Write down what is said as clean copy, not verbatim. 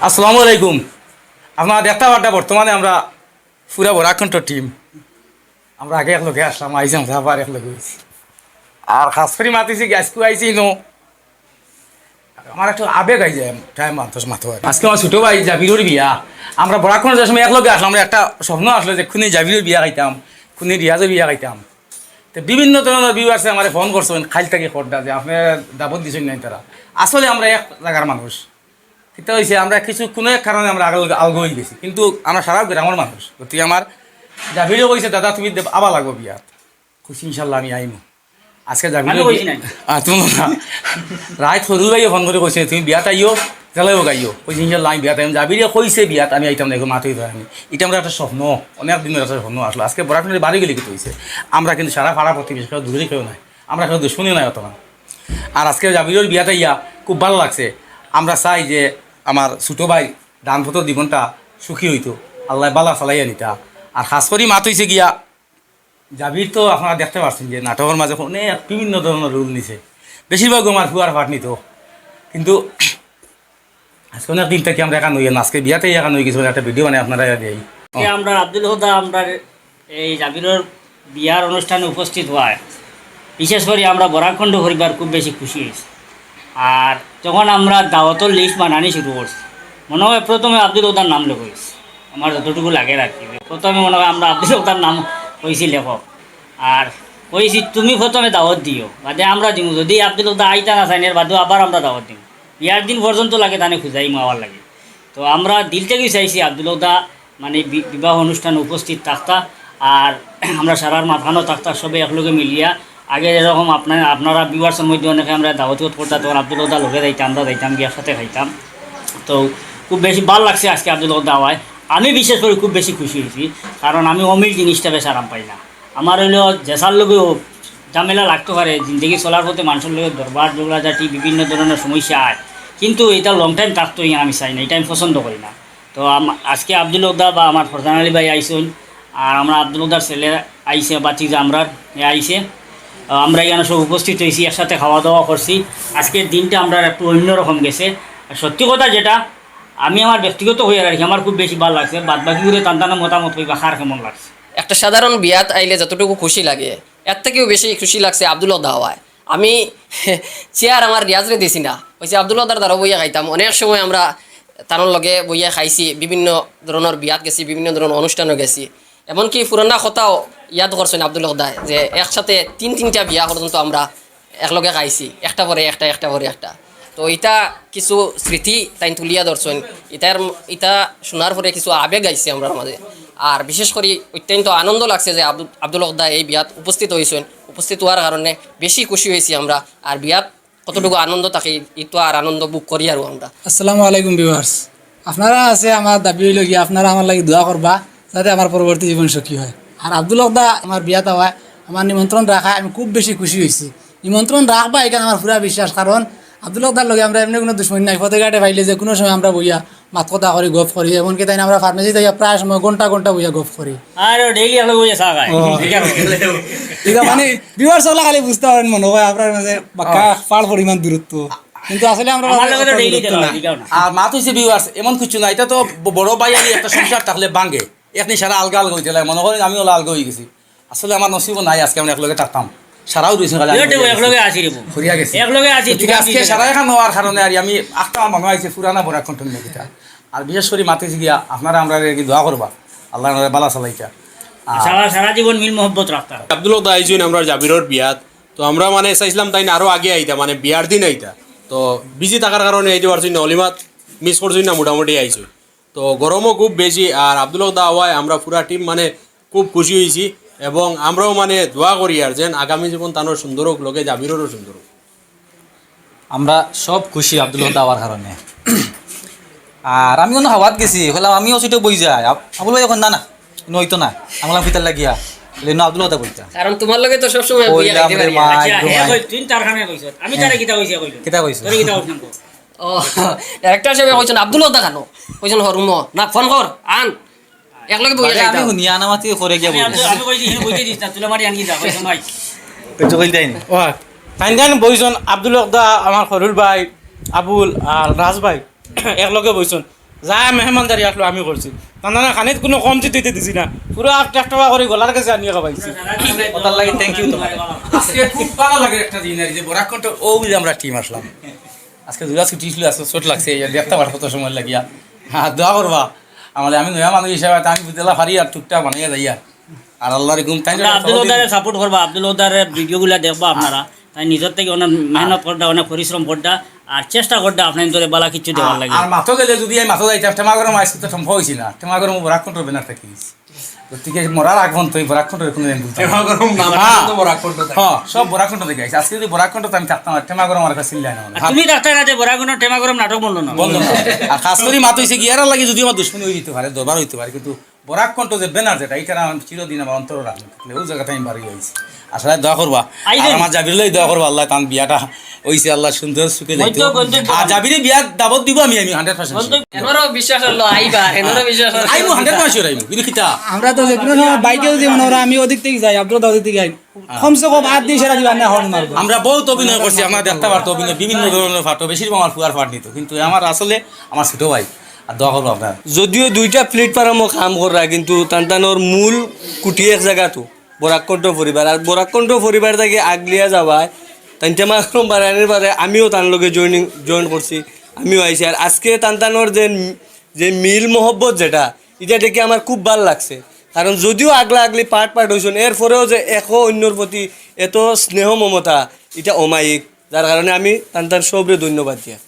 আসসালামু আলাইকুম। আপনারা দেখতে পারটা বর্তমানে আমরা পুরা বরাকণ্ঠ টিম আমরা আগে এক লোকে আসলাম, আইসাম আবার এক লোক হয়েছি আর খাস করে মাতিছি গ্যাসকু আইছি নো আমার একটু আবেগ আই যায় টাইম মাত্র মাথা আজকে আমার ছোটো ভাই জাবিরুর বিয়া। আমরা বরাকণ্ঠ যাওয়ার সময় এক লোকে আসলাম, আমরা একটা স্বপ্ন আসলো যে খুনি জাবিরুর বিয়া খাইতাম, খুনি রিয়াজের বিয়া খাইতাম। তো বিভিন্ন ধরনের ভিউ আছে, আমার ফোন করছেন খাইল থেকে খড়টা যে আপনি দাবত দিচ্ছেন নাই তারা। আসলে আমরা এক জায়গার মানুষ, এটা হয়েছে আমরা কিছু কোনো এক কারণে আমরা আলগো হয়ে গেছি, কিন্তু আমরা সারা গ্রামের মানুষ। গতিকে আমার জাভিরও কইছে দাদা তুমি আবার লাগবো বিয়াত, খুশি ইনশাল্লাহ আমি আইমু। আজকে জাভিরও তুমি না রায় সরু ভাইও ফোন করে কইছে তুমি বিয়াত আইও জেলাইও গাইও, কইছে ইনশাল্লাহ আমি বিয়াত আইম। জাভিরে কইছে বিয়াত আমি আইতাম দেখো মাথুই ধরে আমি, এটা আমরা একটা স্বপ্ন, অনেক দিনের একটা স্বপ্ন আসলো। আজকে বরাকনের বাড়ি গেলে কিন্তু হয়েছে আমরা কিন্তু সারা পাড়া প্রতিবেশী কেউ দূরে কেউ নাই, আমরা কেউ শুনি নাই অত না। আর আজকে জাভিরের বিয়াতে ইয়া খুব ভালো লাগছে। আমরা চাই যে আমার ছোটো ভাই দান ফটো জীবনটা সুখী হইতো, আল্লাহ বালা চালাইয়া নিতা। আর খাস করি মাত হয়েছে গিয়া জাবির তো আপনারা দেখতে পাচ্ছেন যে নাটকের মাঝে অনেক বিভিন্ন ধরনের রোল নিছে, বেশিরভাগ আমার ফুয়ার ফাট নিত। কিন্তু আজকে অনেক দিন থেকে আমরা এখান হইয়া না, আজকে বিয়াতেই এখান হয়ে গেছিল, একটা ভিডিও মানে আপনারা দেই। আমরা আব্দুল হুদা আমরা এই জাবিরের বিয়ার অনুষ্ঠানে উপস্থিত হওয়ায় বিশেষ করে আমরা বরাকণ্ঠ পরিবার খুব বেশি খুশি হয়েছি। আর যখন আমরা দাওয়াতের লিস্ট বানানি শুরু করছি, মনে হয় প্রথমে আব্দুল হুদার নাম লেখেছি, আমার যতটুকু লাগে আর কি। প্রথমে মনে হয় আমরা আব্দুল হুদার নাম কইছি লেখক, আর কইছি তুমি প্রথমে দাওয়াত দিও, বাদে আমরা দিব। যদি আব্দুল হুদা আইতা না চাইনের বাদেও আবার আমরা দাওয়াত দিব, বিয়ার দিন পর্যন্ত লাগে তানে খুঁজাই মাওয়ার লাগে। তো আমরা দিল থেকেই চাইছি আব্দুল হুদা মানে বিবাহ অনুষ্ঠানে উপস্থিত থাকতা, আর আমরা সারার মাথানো থাকতা সবে একলগে মিলিয়া। আগে যেরকম আপনারা বিবাহের মধ্যে অনেকে আমরা দাওয়াত করতাম, তখন আব্দুল হুদা লগে যাইতাম, আমরা যাইতাম বিয়ার সাথে খাইতাম। তো খুব বেশি ভালো লাগছে আজকে আব্দুল হুদা হওয়ায়। আমি বিশেষ করে খুব বেশি খুশি হয়েছি, কারণ আমি অমিল জিনিসটা বেশ আরাম পাই না। আমার হইলেও জেসার লগেও ঝামেলা লাগতে পারে, জিন্দগি চলার পথে মানুষের লগে দরবার ঝগড়াঝাটি বিভিন্ন ধরনের সমস্যা আয়, কিন্তু এটা লং টাইম থাকতেই আমি চাই না, এটা আমি পছন্দ করি না। তো আজকে আব্দুল হুদা বা আমার ফরজান আলী ভাই আইসুন, আর আমরা আব্দুল হুদার ছেলে আইসে বাতি যে আমরা আইসে, আমরা এখানে সব উপস্থিত হয়েছি, একসাথে খাওয়া দাওয়া করছি। আজকের দিনটা আমরা একটু অন্যরকম গেছে। সত্যি কথা যেটা আমি আমার ব্যক্তিগত হয়ে রাখি, আমার খুব বেশি ভালো লাগছে। বাদ বাকি করে টানটানো মতামত হইবা কার কেমন লাগছে। একটা সাধারণ বিয়াত আইলে যতটুকু খুশি লাগে এর থেকেও বেশি খুশি লাগছে আব্দুল হুদা হওয়ায়। আমি চেয়ার আমার রিয়াজরে দিছি না, হয়েছে আব্দুল হুদার দ্বারা বইয়া খাইতাম। অনেক সময় আমরা তানোর লগে বইয়া খাইছি, বিভিন্ন ধরনের বিয়াত গেছি, বিভিন্ন ধরনের অনুষ্ঠানও গেছি। এমনকি পুরানা কথাও ইয়াদ করছেন আব্দুল হুদায় যে একসাথে তিনটা বিয়া পর্যন্ত আমরা একলগে খাইছি, একটা পরে একটা, একটা পরে একটা। তো এটা কিছু স্মৃতি তাই তুলিয়া ধরছেন, এটা শোনার পরে কিছু আবেগ আইছে আমরা মাঝে। আর বিশেষ করে অত্যন্ত আনন্দ লাগছে যে আব্দুল হুদা এই বিয়াত উপস্থিত হয়েছেন। উপস্থিত হওয়ার কারণে বেশি খুশি হয়েছি আমরা। আর বিয়াত কতটুকু আনন্দ থাকে এটা আর আনন্দ বুক করি আর আমরা। আসসালামু আলাইকুম ভিউয়ার্স, আপনারা আছে আমার দাবি হইল গিয়ে আপনারা আমার লাগি দোয়া করবা যাতে আমার পরবর্তী জীবন সুখী হয়। আর আব্দুল হুদা আমার বিয়াত হওয়ায় আমার নিমন্ত্রণ রাখা আমি খুব বেশি খুশি হয়েছি। নিমন্ত্রণ রাখবা এখানে আমার পুরা বিশ্বাস, কারণ আব্দুল হুদার লগে আমরা এমনি কোনো দুশ্মনী নাই। ফতে ঘাটে পাইলে যে কোনো সময় আমরা বইয়া মাত কথা করি, গপ করি। এমনকি তাই আমরা ফার্মেসি যাইয়া প্রায় সময় ঘন্টা ঘন্টা বইয়া গপ করি। আর ডেইলি আমরা বইয়া চা খাই, ঠিক আছে, মানে ভিউয়ার্স হলে খালি বুঝতে পারেন মনে হয় আপনার মাঝে বাক্কা ফাল পরিমাণ দূরত্ব, কিন্তু আসলে আমরা আর মাত হয়েছে ভিউয়ার্স এমন কিছু না। এটা তো বড় ভাইয়ারই একটা সংসার থাকলে ভাঙে, এখনি সারা আলগা আলগা হইতে লাগে, মনে করেন আমি ওলা আলগা হয়ে গেছি। আসলে আমার নসিবও নাই আজকে আমরা একলগে থাকতাম, সারাও রয়েছে আজকে সারা এখান হওয়ার কারণে আর আমি আটটা মনে হয়েছে পুরানা বরাকণ্ঠ নদীটা। আর বিশেষ করে মাতিছি গিয়া আপনারা আমরা দোয়া করবা আল্লাহ বালা চালাইটা, সারা জীবন মিল মোহব্বত রাখতা। আব্দুল হুদা আইসুন আমরা জাবিরর বিয়াত, তো আমরা মানে চাইছিলাম তাই আরও আগে আইতা, মানে বিয়ার দিন আইতা। তো বিজি থাকার কারণে আইতে পারছি না, অলিমাত মিস করছি না, মোটামুটি আইসুন। তো গরমও খুব বেশি, আর আব্দুল হুদা হওয়ায় আমরা পুরা টিম মানে খুব খুশি হয়েছি। এবং আমরাও মানে দোয়া করি আর যেন আগামী জীবন তানোর সুন্দর হোক, লোকে জাবিরও সুন্দর হোক। আমরা সব খুশি আব্দুল হুদা হওয়ার কারণে। আর আমি কোনো হাওয়াত গেছি হলাম, আমিও সেটা বই যাই আবুল ভাই এখন না না নইতো না আমলাম ফিতার লাগিয়া আব্দুল হুদা বইতা, কারণ তোমার লগে তো সবসময় আমি তারা কিতা কইছি কিতা কইছো ও ডাইরেক্টর সাহেব কইছেন আব্দুল হুদা কেন কইছেন হরুম না ফোন কর আন একলগে বই যাই। আমি শুনিয়া নামাতি করে গিয়া বই আমি কইছি হিনে বইতে দিছ না, তুলা মারি আনকি যা কইছ মাই তো কইতাইনি ও তাই গান বইজন আব্দুল হুদা আমার সরুল ভাই আবুল আর রাজ ভাই একলগে বইছন। যা মেহমানদারি আসলো আমি করছি তান্দানা খানিত কোনো কম দিতে দিছি না পুরো 8 টাকা করে গলার কাছে আনিয়ে খাবাইছি ওটার লাগে থ্যাংক ইউ তোমার আজকে খুব ভালো লাগে একটা দিন আর যে বরাকণ্ঠ ও বুঝে আমরা টিম আসলাম আজকে দুরা ছুটি ছিল আজকে চোট লাগছে দেখতে পার কত সময় লাগিয়া হ্যাঁ দোয়া করবা আমাদের আমি নয়া মানুষ হিসাবে আমি বুঝলা পারি আর টুকটাক বানিয়ে যাইয়া আর আল্লাহর গুম তাই আব্দুল ওদারে সাপোর্ট করবা আব্দুল ওদারের ভিডিওগুলো দেখবা আপনারা তাই নিজের থেকে অনেক মেহনত করটা অনেক পরিশ্রম করটা আর চেষ্টা করটা আপনার ধরে বালা কিছু দেওয়ার লাগে আর মাথো গেলে যদি আমি মাথো যাইতাম টেমাগরম আইসি তো সম্ভব হয়েছি না টেমাগরম বরাকণ্ঠ বেনার থাকিস গতিকে মরার আগন তো এই বরাকণ্ঠের কোনো দিন বুঝতাম হ্যাঁ সব বরাকণ্ঠ থেকে আইসি আজকে যদি বরাকণ্ঠ আমি থাকতাম আর টেমাগরম আমার কাছে চিল্লাই না আর তুমি ডাক্তার কাছে বরাগুনো টেমাগরম নাটক বললো না বন্ধ না আর খাস করে মাত হয়েছে গিয়ার লাগে যদি আমার দুশ্মনী হয়ে যেতে পারে দরবার হইতে পারে কিন্তু বরাকণ্ঠ যে বেনার যেটা এটা আমার চিরদিন আমার অন্তর রাখবে ওই জায়গাটা আমি বাড়ি হয়েছি আসলে দোয়া করবা আর আমার জাবিরলাই দোয়া করবা আল্লাহ তান বিয়াটা হইছে আল্লাহ সুন্দর সুখে যাইতো আর জাবিরে বিয়া দাবত দিব আমি 100% এনারও বিশ্বাস হলো আইবার এনারও বিশ্বাস হলো আইমু 100% আইমু কিন্তু কিতা আমরা তো যে কোনো সময় বাইকেও যে মনে হয় আমি ওদিক থেকে যাই আব্দুল ওদিক থেকে যাই কমসে কম 8 দিন সেরা দিবা না হর্ন মারবো আমরা বহুত অভিনয় করছি আমরা দেখতে পারতো অভিনয় বিভিন্ন ধরনের ফাটো বেশিরভাগ আমার ফুয়ার ফাট নিত কিন্তু আমার আসলে আমার ছোট ভাই আর দোয়া করবো আপনার যদিও দুইটা প্লেটফর্মও কাম করা কিন্তু টানটানোর মূল কুটি এক জায়গাতো বরাকণ্ঠ পরিবার আর বরাকণ্ঠ পরিবার থেকে আগলিয়া যাওয়ায় তান্টেমা বাড়ানোর বারে আমিও তার লগে জয়েন করছি আমিও আইছি আর আজকে টানটানোর যে মিল মহব্বত যেটা এটা দেখে আমার খুব ভাল লাগছে কারণ যদিও আগলা আগলি পার্ট হয়েছেন এরপরেও যে একো অন্যর প্রতি এত স্নেহ মমতা এটা অমায়িক যার কারণে আমি টানটান সবরে ধন্যবাদ দিয়া